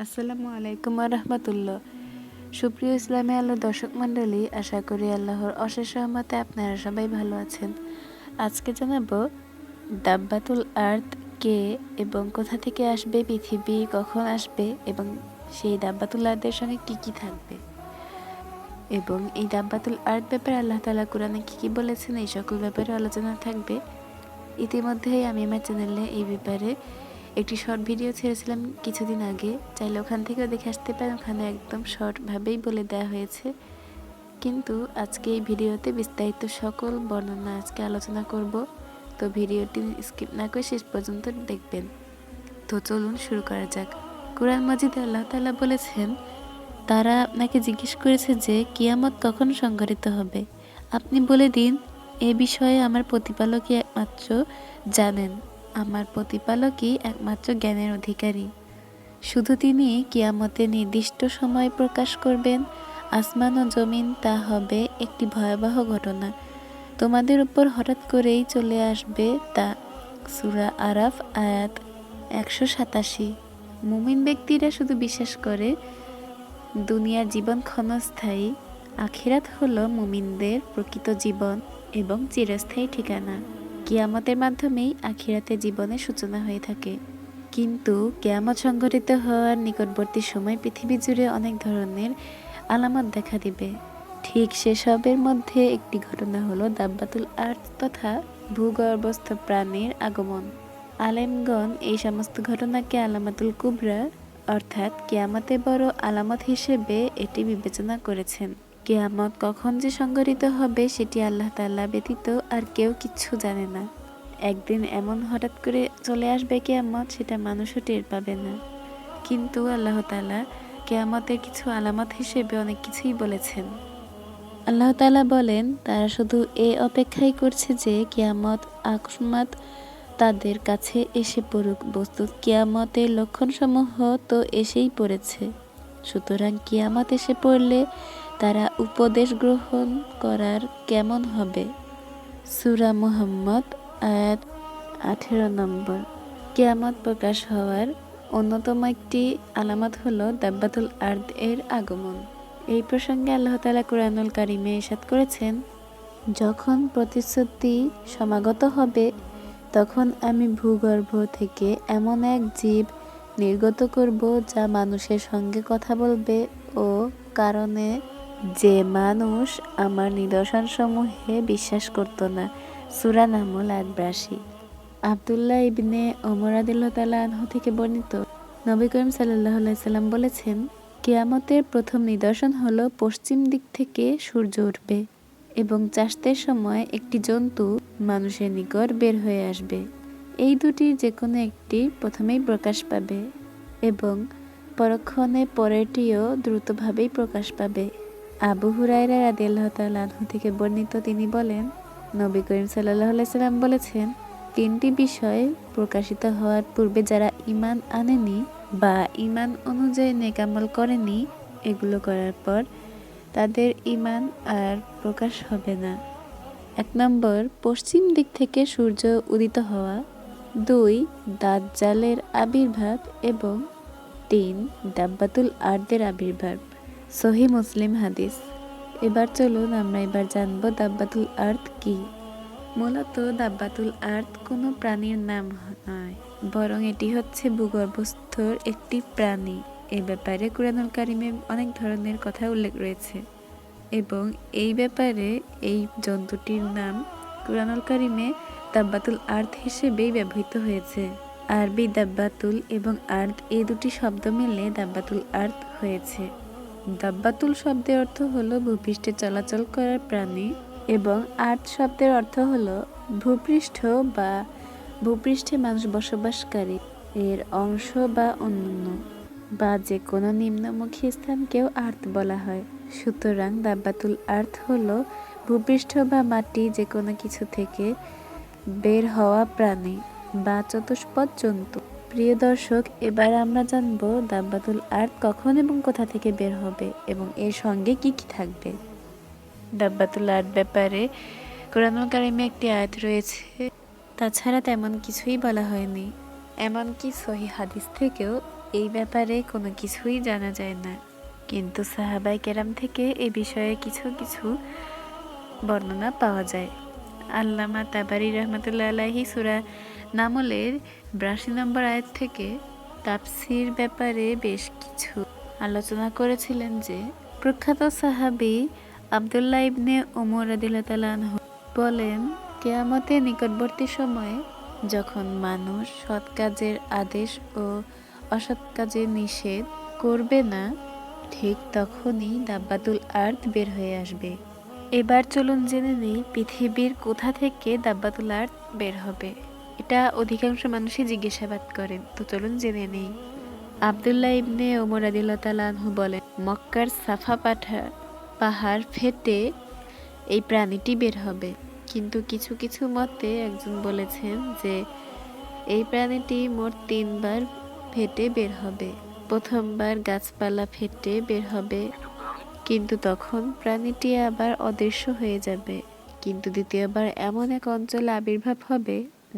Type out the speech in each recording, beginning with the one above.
আসসালামু আলাইকুম রহমতুল্লাহ। সুপ্রিয় ইসলামী আলো দর্শক মণ্ডলী, আশা করি আল্লাহর অশেষ রহমতে আপনারা সবাই ভালো আছেন। আজকে জানাবো দাব্বাতুল আর্থ কে এবং কোথা থেকে আসবে, পৃথিবী কখন আসবে এবং সেই দাব্বাতুল আর্থের সঙ্গে কি কি থাকবে এবং এই দাব্বাতুল আর্থ ব্যাপারে আল্লাহ তাআলা কোরআনে কি কি বলেছেন, এই সকল ব্যাপারে আলোচনা থাকবে। ইতিমধ্যেই আমি আমার চ্যানেলে এই ব্যাপারে একটি শর্ট ভিডিও ছেড়েছিলাম কিছুদিন আগে, চাইলে ওখান থেকেও দেখে আসতে পারেন। ওখানে একদম শর্টভাবেই বলে দেওয়া হয়েছে, কিন্তু আজকে এই ভিডিওতে বিস্তারিত সকল বর্ণনা আজকে আলোচনা করব। তো ভিডিওটি স্কিপ না করে শেষ পর্যন্ত দেখবেন। তো চলুন শুরু করা যাক। কোরআন মাজিদে আল্লাহ তাআলা বলেছেন, তারা আপনাকে জিজ্ঞেস করেছে যে কিয়ামত কখন সংঘটিত হবে। আপনি বলে দিন, এ বিষয়ে আমার প্রতিপালকই একমাত্র জানেন। আমার প্রতিপালকই একমাত্র জ্ঞানের অধিকারী। শুধু তিনি কিয়ামতের নির্দিষ্ট সময় প্রকাশ করবেন। আসমান ও জমিন তা হবে একটি ভয়াবহ ঘটনা। তোমাদের উপর হঠাৎ করেই চলে আসবে তা। সূরা আরাফ আয়াত 187। মুমিন ব্যক্তিরা শুধু বিশ্বাস করে দুনিয়ার জীবন ক্ষণস্থায়ী, আখিরাত হলো মুমিনদের প্রকৃত জীবন এবং চিরস্থায়ী ঠিকানা। কিয়ামতের মাধ্যমেই আখিরাতের জীবনের সূচনা হয়ে থাকে। কিন্তু কিয়ামত সংঘটিত হওয়ার নিকটবর্তী সময় পৃথিবী জুড়ে অনেক ধরনের আলামত দেখা দিবে। ঠিক সেসবের মধ্যে একটি ঘটনা হলো দাব্বাতুল আর্থ তথা ভূগর্ভস্থ প্রাণীর আগমন। আলেমগণ এই সমস্ত ঘটনাকে আলামাতুল কুবরা অর্থাৎ কিয়ামতের বড় আলামত হিসেবে এটি বিবেচনা করেছেন। কিয়ামত কখন যে সংঘটিত হবে সেটি আল্লাহ তাআলা ব্যতীত আর কেউ কিচ্ছু জানে না। একদিন এমন হঠাৎ করে চলে আসবে কিয়ামত, সেটা মানুষও টের পাবে না। কিন্তু আল্লাহ তাআলা কিয়ামতের কিছু আলামত হিসেবে অনেক কিছুই বলেছেন। আল্লাহ তাআলা বলেন, তারা শুধু এ অপেক্ষাই করছে যে কিয়ামত আকস্মাৎ তাদের কাছে এসে পড়ুক। বস্তুত কিয়ামতের লক্ষণসমূহ তো এসেই পড়েছে। সুতরাং কিয়ামত এসে পড়লে তারা উপদেশ গ্রহণ করার কেমন হবে। সূরা মুহাম্মদ আয়াত 18 নম্বর। কিয়ামত প্রকাশ হওয়ার অন্যতম একটি আলামত হলো দাব্বাতুল আর্থ এর আগমন। এই প্রসঙ্গে আল্লাহ তাআলা কুরআনুল কারীমে ইরশাদ করেছেন, যখন প্রতিশ্রুতি সমাগত হবে তখন আমি ভূগর্ভ থেকে এমন এক জীব নির্গত করব যা মানুষের সঙ্গে কথা বলবে ও কারণে যে মানুষ আমার নিদর্শনসমূহে বিশ্বাস করত না। সূরা নামল আয়াত 82। আব্দুল্লাহ ইবনে ওমর রাদিয়াল্লাহু তাআলা আনহু থেকে বর্ণিত, নবী করিম সাল্লাল্লাহু আলাইহি সাল্লাম বলেছেন, কিয়ামতের প্রথম নিদর্শন হলো পশ্চিম দিক থেকে সূর্য উঠবে এবং চাষতের সময় একটি জন্তু মানুষের নিকট বের হয়ে আসবে। এই দুটি যে কোনো একটি প্রথমেই প্রকাশ পাবে এবং পরক্ষণে পরেরটিও দ্রুতভাবেই প্রকাশ পাবে। আবু হুরায়রা রাদিয়াল্লাহু তাআলা আনহু থেকে বর্ণিত, তিনি বলেন, নবী করিম সাল্লাল্লাহু আলাইহি সাল্লাম বলেছেন, তিনটি বিষয় প্রকাশিত হওয়ার পূর্বে যারা ঈমান আনেনি বা ঈমান অনুযায়ী নেক আমল করেনি, এগুলো করার পর তাদের ঈমান আর প্রকাশ হবে না। 1 নম্বর, পশ্চিম দিক থেকে সূর্য উদিত হওয়া। 2, দাজ্জালের আবির্ভাব এবং 3, দাব্বাতুল আর্থের আবির্ভাব। সহিহ মুসলিম হাদিস। এবার চলুন আমরা জানবো দাব্বাতুল আর্থ কি। মূলত দাব্বাতুল আর্থ কোনো প্রাণীর নাম নয়, বরং এটি হচ্ছে ভূগর্ভস্থ একটি প্রাণী। এ ব্যাপারে কুরআনুল কারীমে অনেক ধরনের কথা উল্লেখ রয়েছে এবং এই ব্যাপারে এই জন্তুটির নাম কুরআনুল কারীমে দাব্বাতুল আর্থ হিসেবেই ব্যবহৃত হয়েছে। আরবি দাব্বাতুল এবং আর্থ এই দুটি শব্দ মিলে দাব্বাতুল আর্থ হয়েছে। দাব্বাতুল শব্দের অর্থ হলো ভূপৃষ্ঠে চলাচল করার প্রাণী এবং আর্থ শব্দের অর্থ হলো ভূপৃষ্ঠ বা ভূপৃষ্ঠে মানুষ বসবাসকারী এর অংশ বা অন্যান্য বা যে কোনো নিম্নমুখী স্থানকেও আর্থ বলা হয়। সুতরাং দাব্বাতুল আর্থ হলো ভূপৃষ্ঠ বা মাটি যে কোনো কিছু থেকে বের হওয়া প্রাণী বা চতুষ্পদ জন্তু। প্রিয় দর্শক, এবার আমরা জানবো দাব্বাতুল আর্থ কখন এবং কোথা থেকে বের হবে এবং এর সঙ্গে কি কি থাকবে। দাব্বাতুল আর্থ ব্যাপারে কুরআনুল কারীমে একটি আয়াত রয়েছে, তাছাড়া তেমন কিছুই বলা হয়নি। এমনকি সহিহ হাদিস থেকেও এই ব্যাপারে কোনো কিছুই জানা যায় না, কিন্তু সাহাবায়ে কেরাম থেকে এ বিষয়ে কিছু কিছু বর্ণনা পাওয়া যায়। আল্লামা তাবারি রহমতুল্লাহ আলাইহি সূরা নামলের ৮২ নম্বর আয়াত থেকে তাফসীর ব্যাপারে বেশ কিছু আলোচনা করেছিলেন যে প্রখ্যাত সাহাবী আব্দুল্লাহ ইবনে ওমর রাদিয়াল্লাহু তাআলা আনহু বলেন, কিয়ামতের নিকটবর্তী সময়ে যখন মানুষ সৎ কাজের আদেশ ও অসৎ কাজের নিষেধ করবে না, ঠিক তখনই দাব্বাতুল আরদ বের হয়ে আসবে। এবার চলুন জেনে নেই পৃথিবীর কোথা থেকে দাব্বাতুল আরদ বের হবে। এটা অধিকাংশ মানুষই জিজ্ঞাসাবাদ করেন, তো চলুন জেনে নেই। আব্দুল্লাহ ইবনে ওমর রাদিয়াল্লাহু তাআলা আনহু বলেন, মক্কার সাফা পাহাড় ফেটে এই প্রাণীটি বের হবে। কিন্তু কিছু কিছু মতে একজন বলেছেন যে এই প্রাণীটি মোট ৩ বার ফেটে বের হবে। প্রথমবার গাছপালা ফেটে বের হবে, কিন্তু তখন প্রাণীটি আবার অদৃশ্য হয়ে যাবে। কিন্তু দ্বিতীয়বার এমন এক অঞ্চলে আবির্ভাব হবে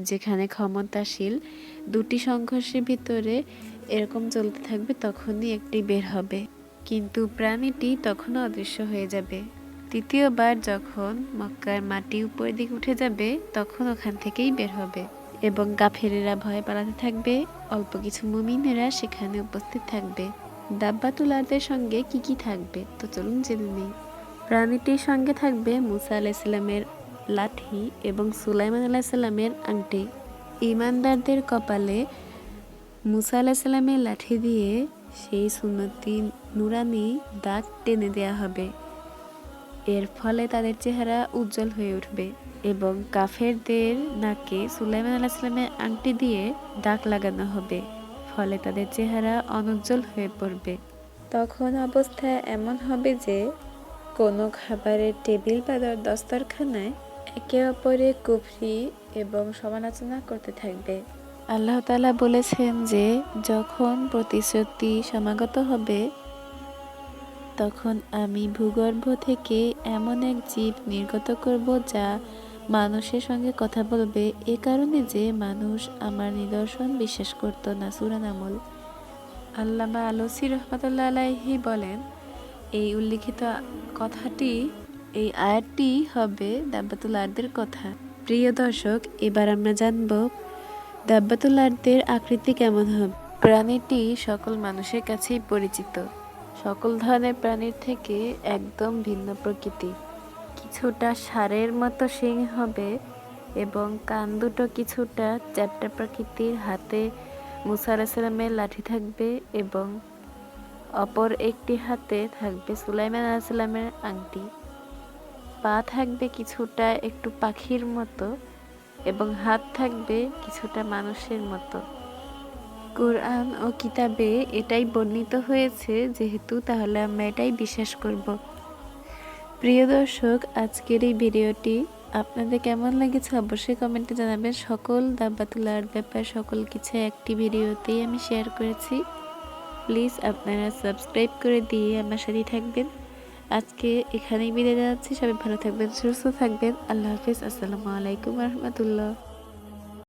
যেখানে ক্ষমতাশীল দুটি সংঘর্ষের ভিতরে এরকম চলতে থাকবে, তখনই একটি বের হবে, কিন্তু প্রাণীটি তখনও অদৃশ্য হয়ে যাবে। তৃতীয়বার যখন মক্কার মাটি উপরের দিকে উঠে যাবে, তখন ওখান থেকেই বের হবে এবং কাফেরেরা ভয় পালাতে থাকবে, অল্প কিছু মুমিনেরা সেখানে উপস্থিত থাকবে। দাব্বাতুল আরদের সঙ্গে কি কি থাকবে, তো চলুন জেনে নিই। প্রাণীটির সঙ্গে থাকবে মুসা আলাইহিস সালামের লাঠি এবং সুলাইমান আলাইহিস সালামের আংটি। ঈমানদারদের কপালে মুসা আলাইহিস সালামের লাঠি দিয়ে সেই সুন্নতি নুরানি দাগ টেনে দেয়া হবে। এর ফলে তাদের চেহারা উজ্জ্বল হয়ে উঠবে এবং কাফেরদের নাকে সুলাইমান আলাইহিস সালামের আংটি দিয়ে দাগ লাগানো হবে, ফলে তাদের চেহারা অনুজ্জ্বল হয়ে পড়বে। তখন অবস্থা এমন হবে যে কোনো খাবারের টেবিল বা দস্তরখানায় একে অপরে কুফরি এবং সমালোচনা করতে থাকবে। আল্লাহ তাআলা বলেছেন যে যখন প্রতিশ্রুতি সমাগত হবে, তখন আমি ভূগর্ভ থেকে এমন এক জীব নির্গত করব যা মানুষের সঙ্গে কথা বলবে, এ কারণে যে মানুষ আমার নিদর্শন বিশ্বাস করত না। সূরা নামল। আল্লামা আলুসি রহমাতুল্লাহ আলাইহি বলেন, এই উল্লিখিত কথাটি, এই আয়াতটি হবে দাব্বাতুল আরদের কথা। প্রিয় দর্শক, এবার আমরা জানব দাব্বাতুল আরদের আকৃতি কেমন হবে। প্রাণীটি সকল মানুষের কাছেই পরিচিত। সকল ধরনের প্রাণীর থেকে একদম ভিন্ন প্রকৃতি। কিছুটা ষাঁড়ের মতো শিং হবে এবং কান দুটো কিছুটা চ্যাপ্টা প্রকৃতির। হাতে মুসা আলাইহিস সালামের লাঠি থাকবে এবং অপর একটি হাতে থাকবে সুলাইমান আলাইহিস সালামের আংটি। পা থাকবে কিছুটা একটু পাখির মতো এবং হাত থাকবে কিছুটা মানুষের মতো। কুরআন ও কিতাবে এটাই বর্ণিত হয়েছে, যেহেতু তাহলে আমরা এটাই বিশ্বাস করব। প্রিয় দর্শক, আজকের এই ভিডিওটি আপনাদের কেমন লেগেছে অবশ্যই কমেন্টে জানাবেন। সকল দাব্বাতুল আরদ ব্যাপার সকল কিছু একটি ভিডিওতেই আমি শেয়ার করেছি। প্লিজ আপনারা সাবস্ক্রাইব করে দিয়ে আমার সাথেই থাকবেন। আজকে এখানেই বিদায় জানাচ্ছি। সবাই ভালো থাকবেন, সুস্থ থাকবেন। আল্লাহ হাফেজ। আসসালামু আলাইকুম ওয়া রাহমাতুল্লাহ।